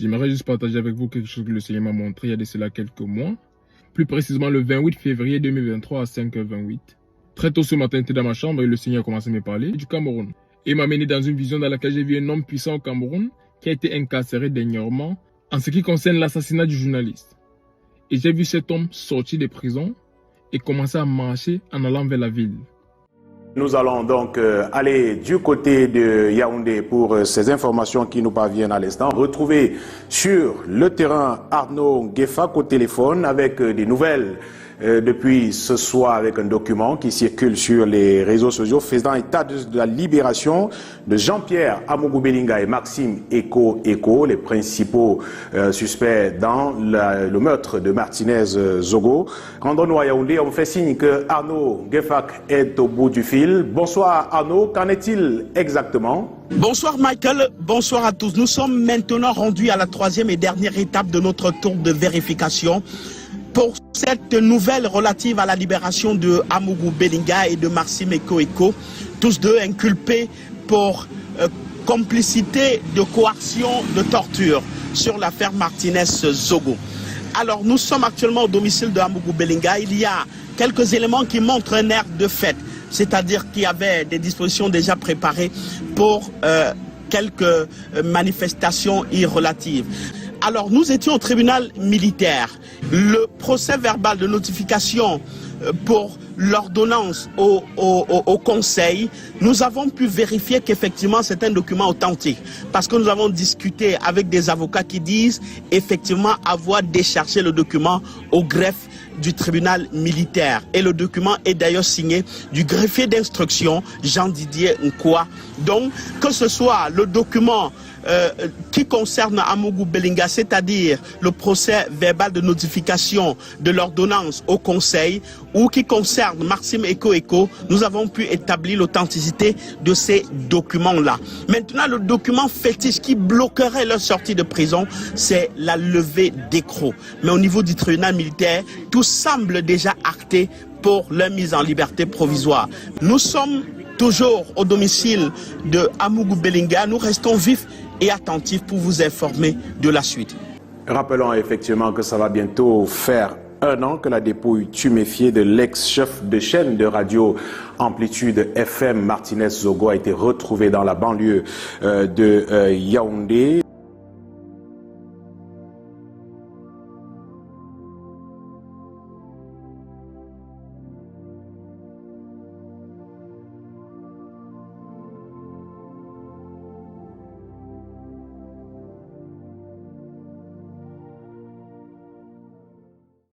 J'aimerais juste partager avec vous quelque chose que le Seigneur m'a montré il y a de cela quelques mois. Plus précisément le 28 février 2023 à 5h28. Très tôt ce matin, j'étais dans ma chambre et le Seigneur a commencé à me parler du Cameroun. Et il m'a mené dans une vision dans laquelle j'ai vu un homme puissant au Cameroun qui a été incarcéré dernièrement en ce qui concerne l'assassinat du journaliste. Et j'ai vu cet homme sortir de prison et commencer à marcher en allant vers la ville. Nous allons donc aller du côté de Yaoundé pour ces informations qui nous parviennent à l'instant. Retrouver sur le terrain Arnaud Guefak au téléphone avec des nouvelles depuis ce soir avec un document qui circule sur les réseaux sociaux faisant état de la libération de Jean-Pierre Amougou Belinga et Maxime Eko, les principaux suspects dans le meurtre de Martinez Zogo. Rendons-nous à Yaoundé, on fait signe que Arnaud Guefak est au bout du fil. Bonsoir Arnaud, qu'en est-il exactement ? Bonsoir Michael, bonsoir à tous. Nous sommes maintenant rendus à la troisième et dernière étape de notre tour de vérification pour cette nouvelle relative à la libération de Amougou Belinga et de Maxime Eko, tous deux inculpés pour complicité de coercion, de torture sur l'affaire Martinez Zogo. Alors nous sommes actuellement au domicile de Amougou Belinga. Il y a quelques éléments qui montrent un air de fête, c'est-à-dire qu'il y avait des dispositions déjà préparées pour quelques manifestations irrelatives. Alors nous étions au tribunal militaire. Le procès verbal de notification pour l'ordonnance au conseil, nous avons pu vérifier qu'effectivement c'est un document authentique. Parce que nous avons discuté avec des avocats qui disent effectivement avoir déchargé le document au greffe du tribunal militaire. Et le document est d'ailleurs signé du greffier d'instruction Jean-Didier Nkwa. Donc que ce soit le document qui concerne Amougou Belinga, c'est-à-dire le procès verbal de notification de l'ordonnance au conseil, ou qui concerne Maxime Eko, nous avons pu établir l'authenticité de ces documents-là. Maintenant, le document fétiche qui bloquerait leur sortie de prison, c'est la levée d'écrou. Mais au niveau du tribunal militaire, tout semble déjà acté pour leur mise en liberté provisoire. Nous sommes toujours au domicile de Amougou Belinga. Nous restons vifs et attentifs pour vous informer de la suite. Rappelons effectivement que ça va bientôt faire 1 an que la dépouille tuméfiée de l'ex-chef de chaîne de radio Amplitude FM Martinez Zogo a été retrouvée dans la banlieue de Yaoundé.